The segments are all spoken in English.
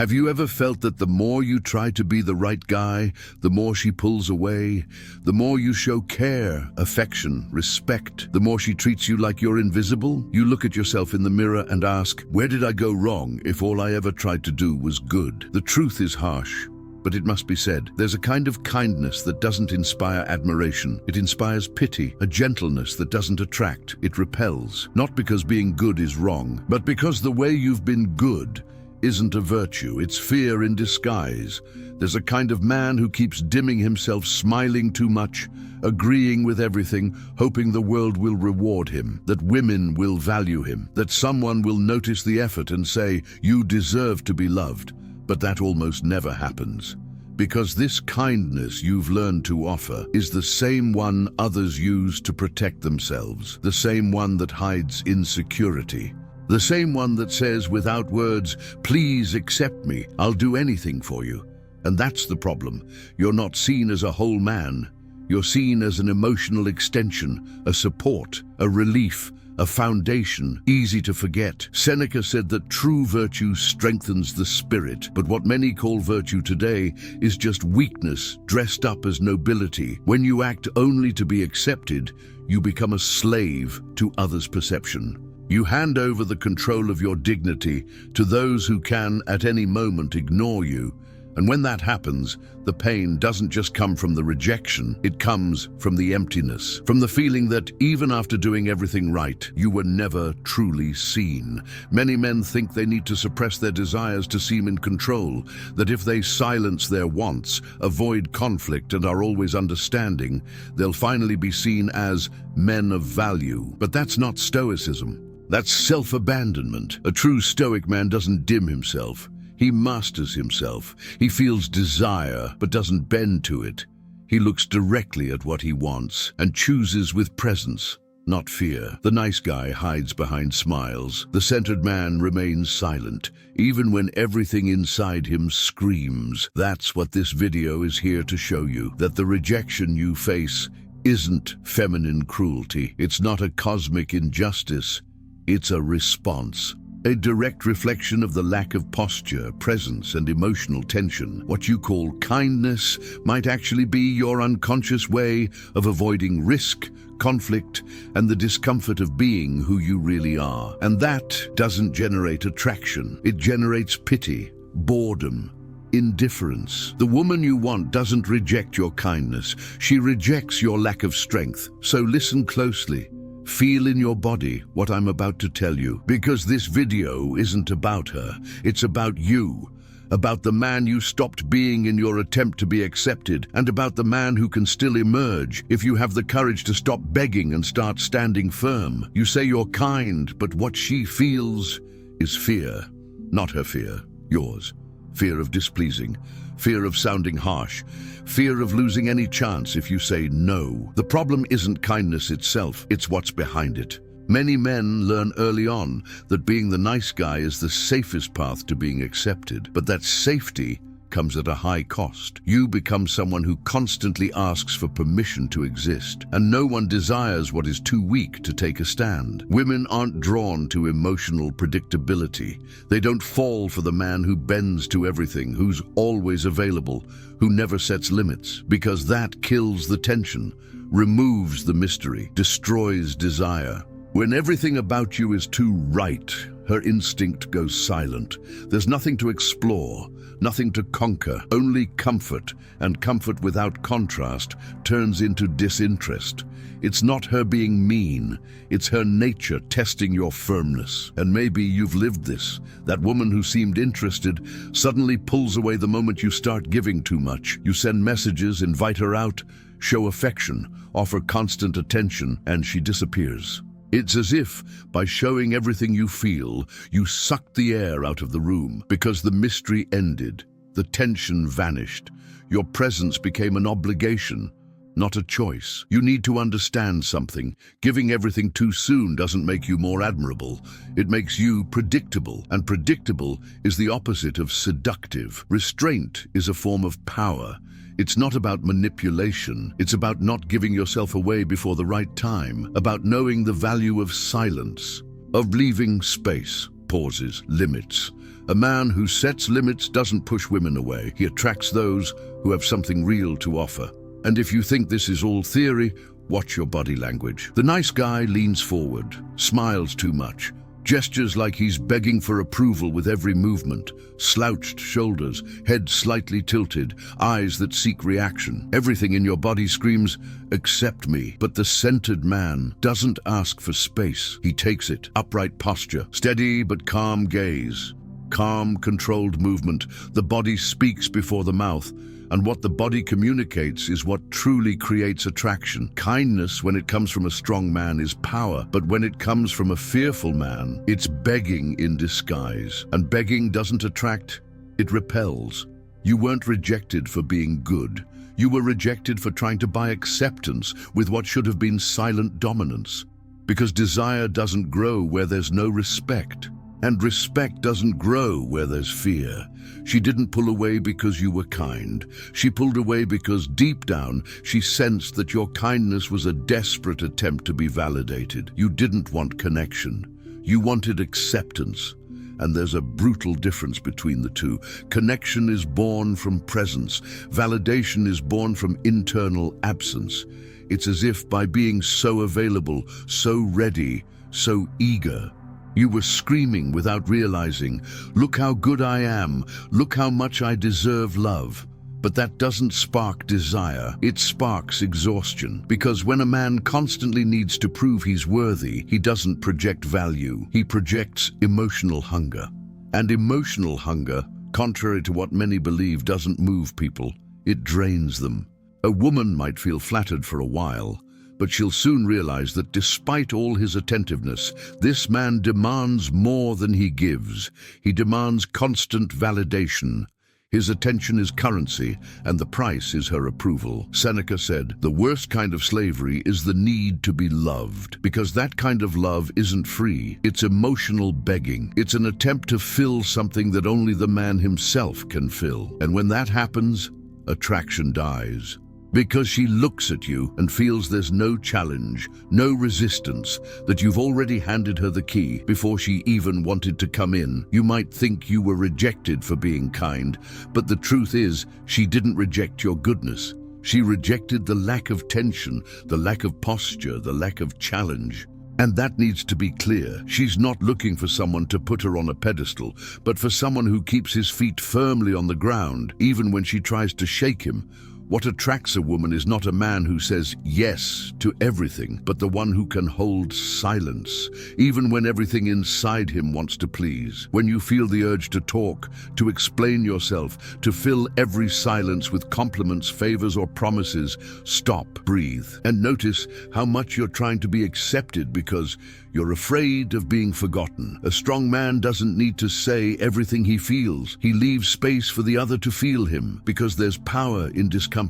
Have you ever felt that the more you try to be the right guy, the more she pulls away? The more you show care, affection, respect, the more she treats you like you're invisible? You look at yourself in the mirror and ask, where did I go wrong if all I ever tried to do was good? The truth is harsh, but it must be said. There's a kind of kindness that doesn't inspire admiration. It inspires pity, a gentleness that doesn't attract, it repels. Not because being good is wrong, but because the way you've been good isn't a virtue, it's fear in disguise. There's a kind of man who keeps dimming himself, smiling too much, agreeing with everything, hoping the world will reward him, that women will value him, that someone will notice the effort and say, you deserve to be loved. But that almost never happens. Because this kindness you've learned to offer is the same one others use to protect themselves, the same one that hides insecurity, the same one that says without words, please accept me, I'll do anything for you. And that's the problem. You're not seen as a whole man. You're seen as an emotional extension, a support, a relief, a foundation, easy to forget. Seneca said that true virtue strengthens the spirit, but what many call virtue today is just weakness dressed up as nobility. When you act only to be accepted, you become a slave to others' perception. You hand over the control of your dignity to those who can at any moment ignore you. And when that happens, the pain doesn't just come from the rejection, it comes from the emptiness, from the feeling that even after doing everything right, you were never truly seen. Many men think they need to suppress their desires to seem in control, that if they silence their wants, avoid conflict, and are always understanding, they'll finally be seen as men of value. But that's not Stoicism. That's self-abandonment. A true Stoic man doesn't dim himself. He masters himself. He feels desire, but doesn't bend to it. He looks directly at what he wants and chooses with presence, not fear. The nice guy hides behind smiles. The centered man remains silent, even when everything inside him screams. That's what this video is here to show you, that the rejection you face isn't feminine cruelty. It's not a cosmic injustice. It's a response. A direct reflection of the lack of posture, presence, and emotional tension. What you call kindness might actually be your unconscious way of avoiding risk, conflict, and the discomfort of being who you really are. And that doesn't generate attraction. It generates pity, boredom, indifference. The woman you want doesn't reject your kindness. She rejects your lack of strength. So listen closely. Feel in your body what I'm about to tell you, because this video isn't about her, it's about you, about the man you stopped being in your attempt to be accepted, and about the man who can still emerge if you have the courage to stop begging and start standing firm. You say you're kind, but what she feels is fear. Not her fear, yours. Fear of displeasing, fear of sounding harsh, fear of losing any chance if you say no. The problem isn't kindness itself, it's what's behind it. Many men learn early on that being the nice guy is the safest path to being accepted, but that safety comes at a high cost. You become someone who constantly asks for permission to exist, and no one desires what is too weak to take a stand. Women aren't drawn to emotional predictability. They don't fall for the man who bends to everything, who's always available, who never sets limits, because that kills the tension, removes the mystery, destroys desire. When everything about you is too right, her instinct goes silent. There's nothing to explore, nothing to conquer, only comfort, and comfort without contrast turns into disinterest. It's not her being mean, it's her nature testing your firmness. And maybe you've lived this. That woman who seemed interested suddenly pulls away the moment you start giving too much. You send messages, invite her out, show affection, offer constant attention, and she disappears. It's as if, by showing everything you feel, you sucked the air out of the room, because the mystery ended, the tension vanished. Your presence became an obligation, not a choice. You need to understand something. Giving everything too soon doesn't make you more admirable. It makes you predictable, and predictable is the opposite of seductive. Restraint is a form of power. It's not about manipulation. It's about not giving yourself away before the right time, about knowing the value of silence, of leaving space. pauses, limits. A man who sets limits doesn't push women away. He attracts those who have something real to offer. And if you think this is all theory, watch your body language. The nice guy leans forward, smiles too much, gestures like he's begging for approval with every movement, slouched shoulders, head slightly tilted, eyes that seek reaction. Everything in your body screams, accept me. But the centered man doesn't ask for space. He takes it. Upright posture, steady but calm gaze. Calm, controlled movement. The body speaks before the mouth. And what the body communicates is what truly creates attraction. Kindness, when it comes from a strong man, is power. But when it comes from a fearful man, it's begging in disguise. And begging doesn't attract, it repels. You weren't rejected for being good. You were rejected for trying to buy acceptance with what should have been silent dominance. Because desire doesn't grow where there's no respect. And respect doesn't grow where there's fear. She didn't pull away because you were kind. She pulled away because deep down she sensed that your kindness was a desperate attempt to be validated. You didn't want connection. You wanted acceptance. And there's a brutal difference between the two. Connection is born from presence. Validation is born from internal absence. It's as if by being so available, so ready, so eager, you were screaming without realizing, look how good I am, look how much I deserve love. But that doesn't spark desire, it sparks exhaustion. Because when a man constantly needs to prove he's worthy, he doesn't project value, he projects emotional hunger. And emotional hunger, contrary to what many believe, doesn't move people, it drains them. A woman might feel flattered for a while, but she'll soon realize that despite all his attentiveness, this man demands more than he gives. He demands constant validation. His attention is currency, and the price is her approval. Seneca said, the worst kind of slavery is the need to be loved, because that kind of love isn't free. It's emotional begging. It's an attempt to fill something that only the man himself can fill. And when that happens, attraction dies. Because she looks at you and feels there's no challenge, no resistance, that you've already handed her the key before she even wanted to come in. You might think you were rejected for being kind, but the truth is, she didn't reject your goodness. She rejected the lack of tension, the lack of posture, the lack of challenge. And that needs to be clear. She's not looking for someone to put her on a pedestal, but for someone who keeps his feet firmly on the ground, even when she tries to shake him. What attracts a woman is not a man who says yes to everything, but the one who can hold silence, even when everything inside him wants to please. When you feel the urge to talk, to explain yourself, to fill every silence with compliments, favors, or promises, stop, breathe, and notice how much you're trying to be accepted because you're afraid of being forgotten. A strong man doesn't need to say everything he feels. He leaves space for the other to feel him, because there's power in discomfort,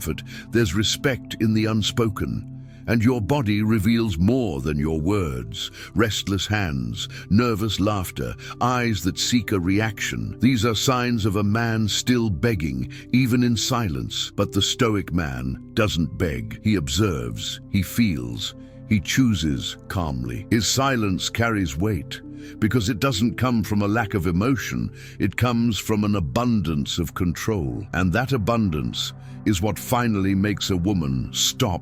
there's respect in the unspoken. And your body reveals more than your words. Restless hands, nervous laughter, eyes that seek a reaction. These are signs of a man still begging, even in silence. But the Stoic man doesn't beg. He observes, he feels, he chooses calmly. His silence carries weight, because it doesn't come from a lack of emotion, it comes from an abundance of control. And that abundance is what finally makes a woman stop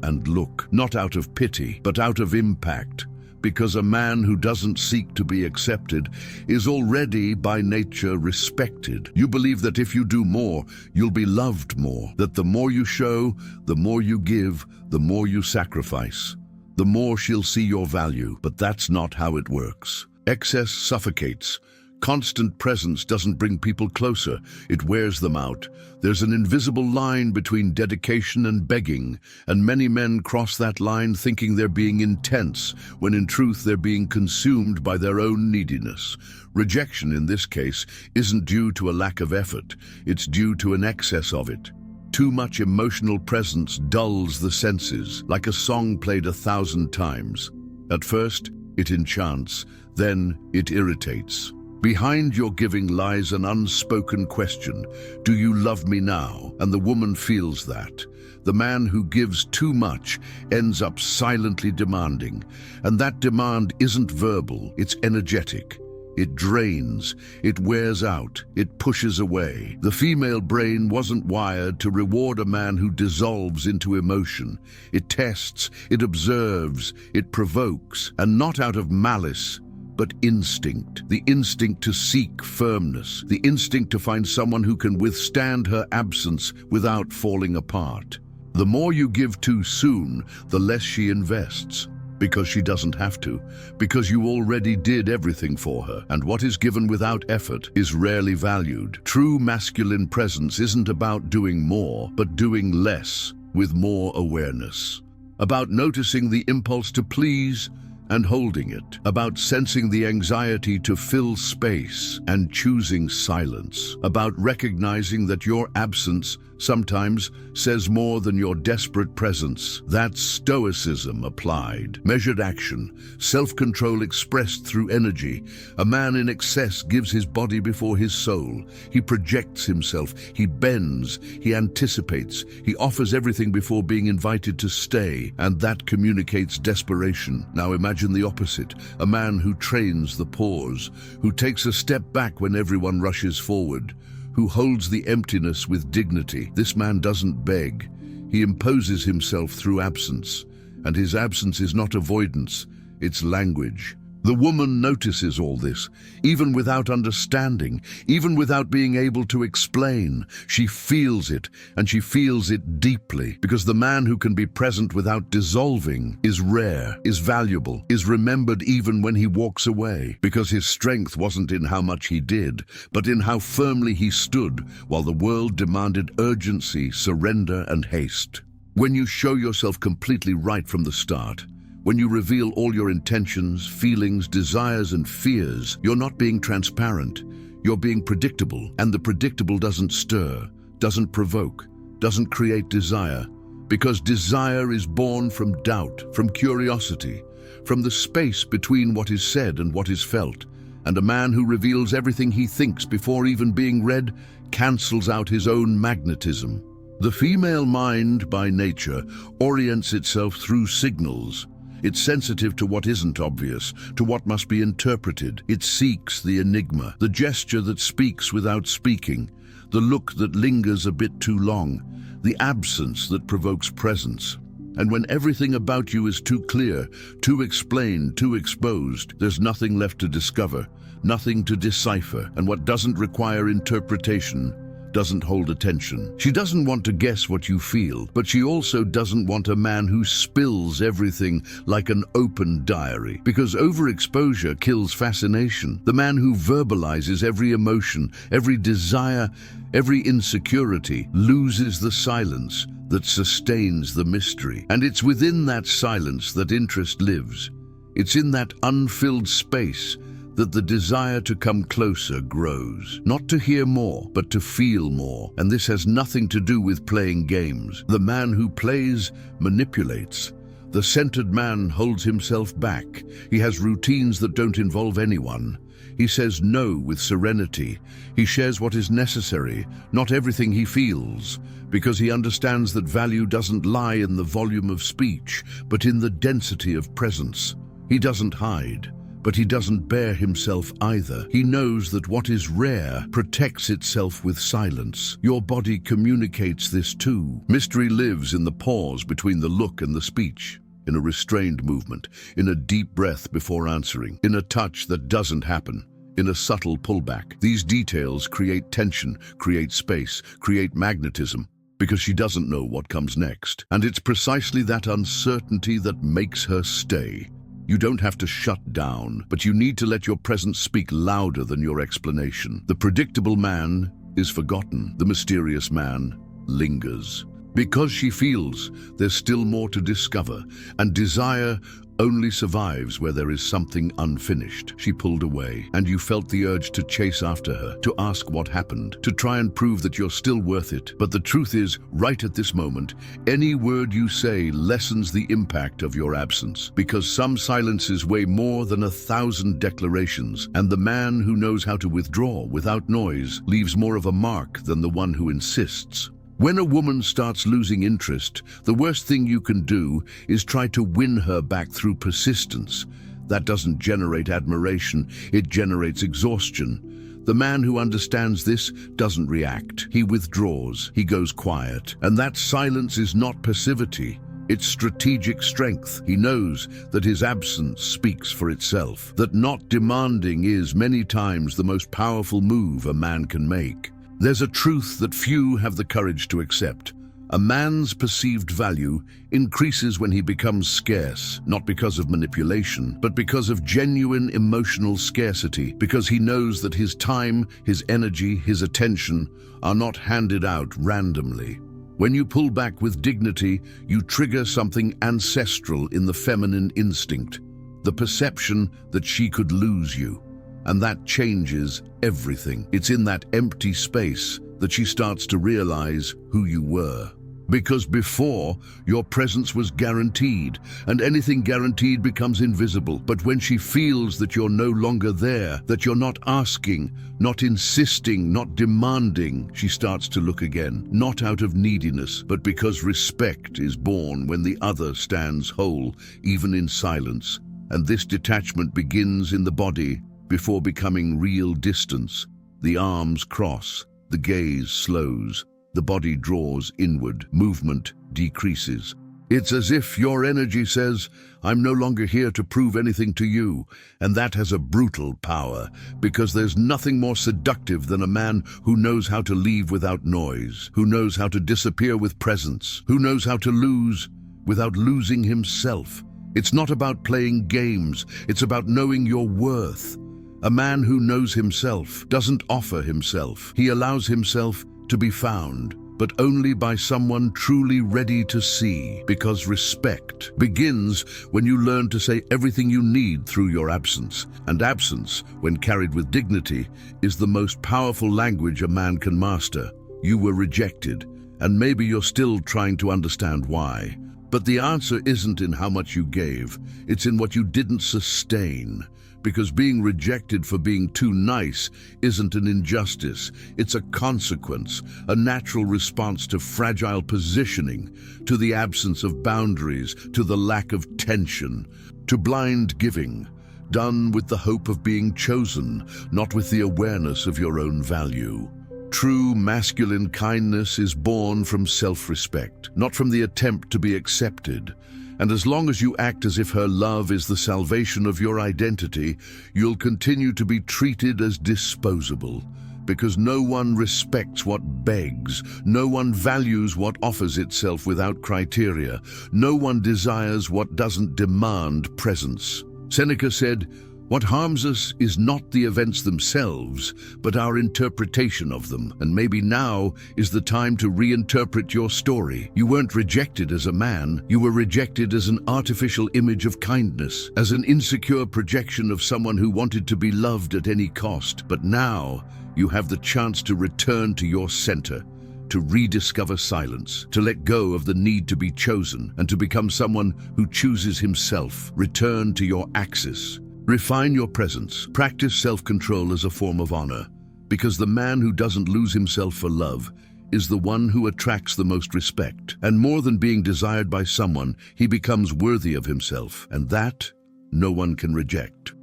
and look, not out of pity, but out of impact. Because a man who doesn't seek to be accepted is already by nature respected. You believe that if you do more, you'll be loved more, that the more you show, the more you give, the more you sacrifice, the more she'll see your value. But that's not how it works. Excess suffocates. Constant presence doesn't bring people closer, it wears them out. There's an invisible line between dedication and begging, and many men cross that line thinking they're being intense, when in truth they're being consumed by their own neediness. Rejection in this case isn't due to a lack of effort, it's due to an excess of it. Too much emotional presence dulls the senses, like a song played 1,000 times. At first, it enchants, then it irritates. Behind your giving lies an unspoken question. Do you love me now? And the woman feels that. The man who gives too much ends up silently demanding. And that demand isn't verbal, it's energetic. It drains, it wears out, it pushes away. The female brain wasn't wired to reward a man who dissolves into emotion. It tests, it observes, it provokes, and not out of malice, but instinct. The instinct to seek firmness, the instinct to find someone who can withstand her absence without falling apart. The more you give too soon, the less she invests. Because she doesn't have to, because you already did everything for her, and what is given without effort is rarely valued. True masculine presence isn't about doing more, but doing less with more awareness. About noticing the impulse to please and holding it. About sensing the anxiety to fill space and choosing silence. About recognizing that your absence sometimes says more than your desperate presence. That's Stoicism applied. Measured action, self-control expressed through energy. A man in excess gives his body before his soul. He projects himself, he bends, he anticipates, he offers everything before being invited to stay, and that communicates desperation. Now imagine the opposite, a man who trains the pause, who takes a step back when everyone rushes forward, who holds the emptiness with dignity. This man doesn't beg. He imposes himself through absence, and his absence is not avoidance, it's language. The woman notices all this, even without understanding, even without being able to explain. She feels it, and she feels it deeply, because the man who can be present without dissolving is rare, is valuable, is remembered even when he walks away, because his strength wasn't in how much he did, but in how firmly he stood while the world demanded urgency, surrender, and haste. When you show yourself completely right from the start, when you reveal all your intentions, feelings, desires, and fears, you're not being transparent. You're being predictable, and the predictable doesn't stir, doesn't provoke, doesn't create desire, because desire is born from doubt, from curiosity, from the space between what is said and what is felt. And a man who reveals everything he thinks before even being read cancels out his own magnetism. The female mind, by nature, orients itself through signals. It's sensitive to what isn't obvious, to what must be interpreted. It seeks the enigma, the gesture that speaks without speaking, the look that lingers a bit too long, the absence that provokes presence. And when everything about you is too clear, too explained, too exposed, there's nothing left to discover, nothing to decipher, and what doesn't require interpretation doesn't hold attention. She doesn't want to guess what you feel, but she also doesn't want a man who spills everything like an open diary, because overexposure kills fascination. The man who verbalizes every emotion, every desire, every insecurity loses the silence that sustains the mystery. And it's within that silence that interest lives. It's in that unfilled space that the desire to come closer grows. Not to hear more, but to feel more. And this has nothing to do with playing games. The man who plays manipulates. The centered man holds himself back. He has routines that don't involve anyone. He says no with serenity. He shares what is necessary, not everything he feels, because he understands that value doesn't lie in the volume of speech, but in the density of presence. He doesn't hide, but he doesn't bare himself either. He knows that what is rare protects itself with silence. Your body communicates this too. Mystery lives in the pause between the look and the speech, in a restrained movement, in a deep breath before answering, in a touch that doesn't happen, in a subtle pullback. These details create tension, create space, create magnetism, because she doesn't know what comes next. And it's precisely that uncertainty that makes her stay. You don't have to shut down, but you need to let your presence speak louder than your explanation. The predictable man is forgotten. The mysterious man lingers. Because she feels there's still more to discover, and desire only survives where there is something unfinished. She pulled away, and you felt the urge to chase after her, to ask what happened, to try and prove that you're still worth it. But the truth is, right at this moment, any word you say lessens the impact of your absence, because some silences weigh more than 1,000 declarations, and the man who knows how to withdraw without noise leaves more of a mark than the one who insists. When a woman starts losing interest, the worst thing you can do is try to win her back through persistence. That doesn't generate admiration, it generates exhaustion. The man who understands this doesn't react. He withdraws, he goes quiet. And that silence is not passivity. It's strategic strength. He knows that his absence speaks for itself, that not demanding is many times the most powerful move a man can make. There's a truth that few have the courage to accept. A man's perceived value increases when he becomes scarce, not because of manipulation, but because of genuine emotional scarcity, because he knows that his time, his energy, his attention are not handed out randomly. When you pull back with dignity, you trigger something ancestral in the feminine instinct, the perception that she could lose you. And that changes everything. It's in that empty space that she starts to realize who you were. Because before, your presence was guaranteed, and anything guaranteed becomes invisible. But when she feels that you're no longer there, that you're not asking, not insisting, not demanding, she starts to look again, not out of neediness, but because respect is born when the other stands whole, even in silence. And this detachment begins in the body before becoming real distance. The arms cross, the gaze slows. The body draws inward, movement decreases. It's as if your energy says, I'm no longer here to prove anything to you. And that has a brutal power, because there's nothing more seductive than a man who knows how to leave without noise, who knows how to disappear with presence, who knows how to lose without losing himself. It's not about playing games, it's about knowing your worth. A man who knows himself doesn't offer himself. He allows himself to be found, but only by someone truly ready to see, because respect begins when you learn to say everything you need through your absence. And absence, when carried with dignity, is the most powerful language a man can master. You were rejected, and maybe you're still trying to understand why. But the answer isn't in how much you gave, it's in what you didn't sustain. Because being rejected for being too nice isn't an injustice, it's a consequence, a natural response to fragile positioning, to the absence of boundaries, to the lack of tension, to blind giving, done with the hope of being chosen, not with the awareness of your own value. True masculine kindness is born from self-respect, not from the attempt to be accepted. And as long as you act as if her love is the salvation of your identity, you'll continue to be treated as disposable. Because no one respects what begs, no one values what offers itself without criteria, no one desires what doesn't demand presence. Seneca said, "What harms us is not the events themselves, but our interpretation of them." And maybe now is the time to reinterpret your story. You weren't rejected as a man, you were rejected as an artificial image of kindness, as an insecure projection of someone who wanted to be loved at any cost. But now you have the chance to return to your center, to rediscover silence, to let go of the need to be chosen, and to become someone who chooses himself. Return to your axis. Refine your presence. Practice self-control as a form of honor, because the man who doesn't lose himself for love is the one who attracts the most respect. And more than being desired by someone, he becomes worthy of himself, and that no one can reject.